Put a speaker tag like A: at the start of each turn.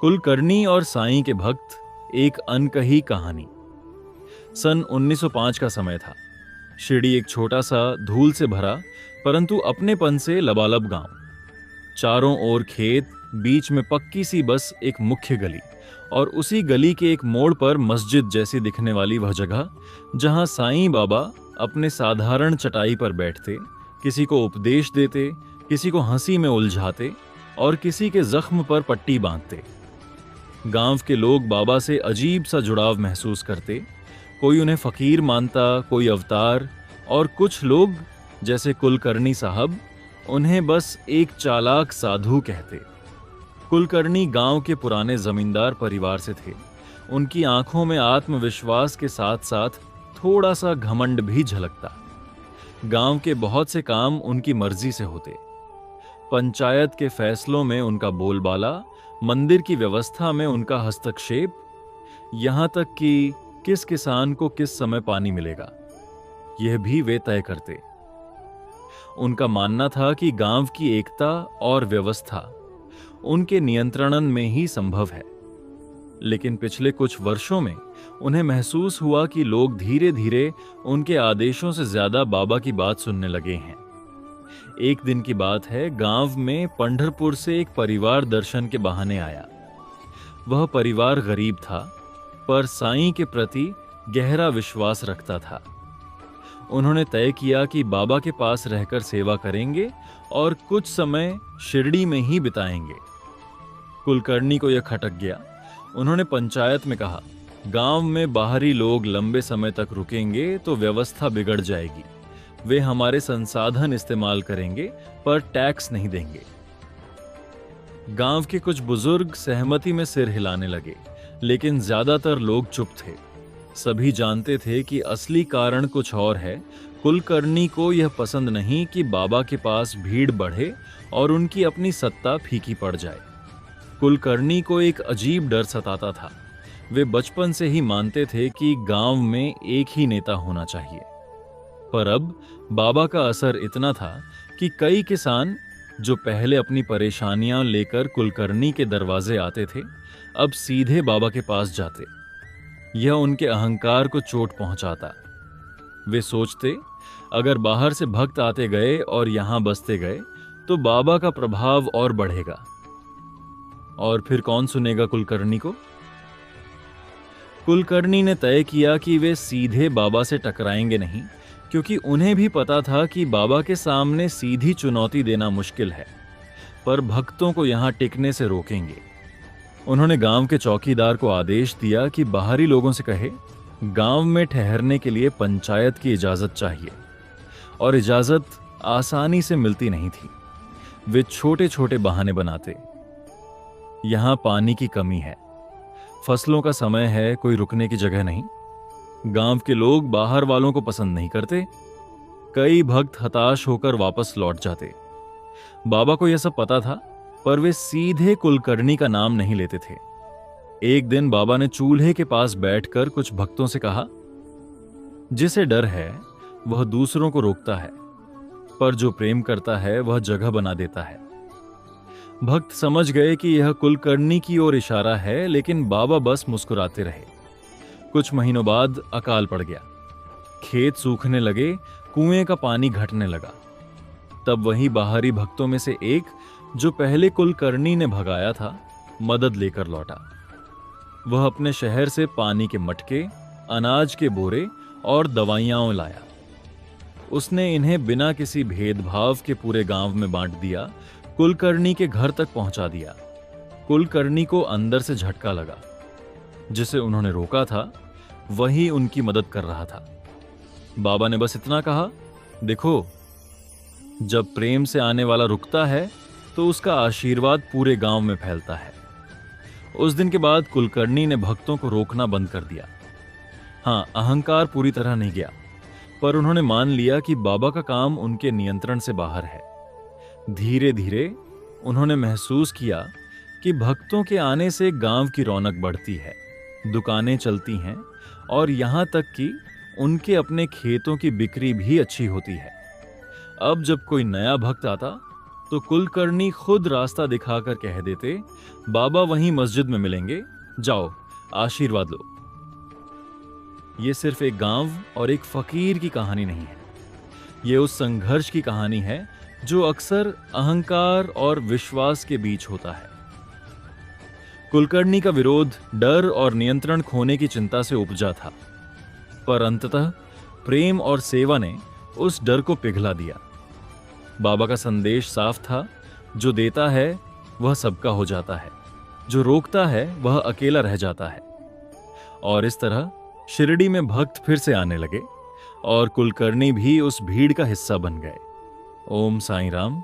A: कुलकर्णी और साईं के भक्त, एक अनकही कहानी। सन 1905 का समय था। शिरडी एक छोटा सा, धूल से भरा परंतु अपनेपन से लबालब गांव। चारों ओर खेत, बीच में पक्की सी बस एक मुख्य गली, और उसी गली के एक मोड़ पर मस्जिद जैसी दिखने वाली वह जगह जहां साईं बाबा अपने साधारण चटाई पर बैठते, किसी को उपदेश देते, किसी को हंसी में उलझाते और किसी के जख्म पर पट्टी बांधते। गांव के लोग बाबा से अजीब सा जुड़ाव महसूस करते। कोई उन्हें फकीर मानता, कोई अवतार, और कुछ लोग जैसे कुलकर्णी साहब उन्हें बस एक चालाक साधु कहते। कुलकर्णी गांव के पुराने जमींदार परिवार से थे। उनकी आंखों में आत्मविश्वास के साथ साथ थोड़ा सा घमंड भी झलकता। गांव के बहुत से काम उनकी मर्जी से होते। पंचायत के फैसलों में उनका बोलबाला, मंदिर की व्यवस्था में उनका हस्तक्षेप, यहां तक कि किस किसान को किस समय पानी मिलेगा, यह भी वे तय करते। उनका मानना था कि गांव की एकता और व्यवस्था उनके नियंत्रण में ही संभव है। लेकिन पिछले कुछ वर्षों में उन्हें महसूस हुआ कि लोग धीरे धीरे उनके आदेशों से ज्यादा बाबा की बात सुनने लगे हैं। एक दिन की बात है, गांव में पंढरपुर से एक परिवार दर्शन के बहाने आया। वह परिवार गरीब था, पर साईं के प्रति गहरा विश्वास रखता था। उन्होंने तय किया कि बाबा के पास रहकर सेवा करेंगे और कुछ समय शिरडी में ही बिताएंगे। कुलकर्णी को यह खटक गया। उन्होंने पंचायत में कहा, गांव में बाहरी लोग लंबे समय तक रुकेंगे तो व्यवस्था बिगड़ जाएगी। वे हमारे संसाधन इस्तेमाल करेंगे पर टैक्स नहीं देंगे। गांव के कुछ बुजुर्ग सहमति में सिर हिलाने लगे, लेकिन ज्यादातर लोग चुप थे। सभी जानते थे कि असली कारण कुछ और है। कुलकर्णी को यह पसंद नहीं कि बाबा के पास भीड़ बढ़े और उनकी अपनी सत्ता फीकी पड़ जाए। कुलकर्णी को एक अजीब डर सताता था। वे बचपन से ही मानते थे कि गांव में एक ही नेता होना चाहिए। पर अब बाबा का असर इतना था कि कई किसान जो पहले अपनी परेशानियां लेकर कुलकर्णी के दरवाजे आते थे, अब सीधे बाबा के पास जाते। यह उनके अहंकार को चोट पहुंचाता। वे सोचते, अगर बाहर से भक्त आते गए और यहां बसते गए तो बाबा का प्रभाव और बढ़ेगा। और फिर कौन सुनेगा कुलकर्णी को? कुलकर्णी ने तय किया कि वे सीधे बाबा से टकराएंगे नहीं, क्योंकि उन्हें भी पता था कि बाबा के सामने सीधी चुनौती देना मुश्किल है, पर भक्तों को यहां टिकने से रोकेंगे। उन्होंने गांव के चौकीदार को आदेश दिया कि बाहरी लोगों से कहे, गांव में ठहरने के लिए पंचायत की इजाजत चाहिए। और इजाजत आसानी से मिलती नहीं थी। वे छोटे छोटे बहाने बनाते। यहां पानी की कमी है, फसलों का समय है, कोई रुकने की जगह नहीं। गांव के लोग बाहर वालों को पसंद नहीं करते। कई भक्त हताश होकर वापस लौट जाते। बाबा को यह सब पता था, पर वे सीधे कुलकर्णी का नाम नहीं लेते थे। एक दिन बाबा ने चूल्हे के पास बैठकर कुछ भक्तों से कहा, जिसे डर है वह दूसरों को रोकता है, पर जो प्रेम करता है वह जगह बना देता है। भक्त समझ गए कि यह कुलकर्णी की ओर इशारा है, लेकिन बाबा बस मुस्कुराते रहे। कुछ महीनों बाद अकाल पड़ गया। खेत सूखने लगे, कुएं का पानी घटने लगा। तब वही बाहरी भक्तों में से एक, जो पहले कुलकर्णी ने भगाया था, मदद लेकर लौटा। वह अपने शहर से पानी के मटके, अनाज के बोरे और दवाइयां लाया। उसने इन्हें बिना किसी भेदभाव के पूरे गांव में बांट दिया, कुलकर्णी के घर तक पहुंचा दिया। कुलकर्णी को अंदर से झटका लगा। जिसे उन्होंने रोका था वही उनकी मदद कर रहा था। बाबा ने बस इतना कहा, देखो, जब प्रेम से आने वाला रुकता है तो उसका आशीर्वाद पूरे गांव में फैलता है। उस दिन के बाद कुलकर्णी ने भक्तों को रोकना बंद कर दिया। हां, अहंकार पूरी तरह नहीं गया, पर उन्होंने मान लिया कि बाबा का काम उनके नियंत्रण से बाहर है। धीरे धीरे उन्होंने महसूस किया कि भक्तों के आने से गांव की रौनक बढ़ती है, दुकानें चलती हैं और यहां तक कि उनके अपने खेतों की बिक्री भी अच्छी होती है। अब जब कोई नया भक्त आता तो कुलकर्णी खुद रास्ता दिखाकर कह देते, बाबा वहीं मस्जिद में मिलेंगे, जाओ आशीर्वाद लो। ये सिर्फ एक गांव और एक फकीर की कहानी नहीं है, ये उस संघर्ष की कहानी है जो अक्सर अहंकार और विश्वास के बीच होता है। कुलकर्णी का विरोध डर और नियंत्रण खोने की चिंता से उपजा था, पर अंततः प्रेम और सेवा ने उस डर को पिघला दिया। बाबा का संदेश साफ था, जो देता है वह सबका हो जाता है, जो रोकता है वह अकेला रह जाता है। और इस तरह शिरडी में भक्त फिर से आने लगे और कुलकर्णी भी उस भीड़ का हिस्सा बन गए। ओम साईं राम।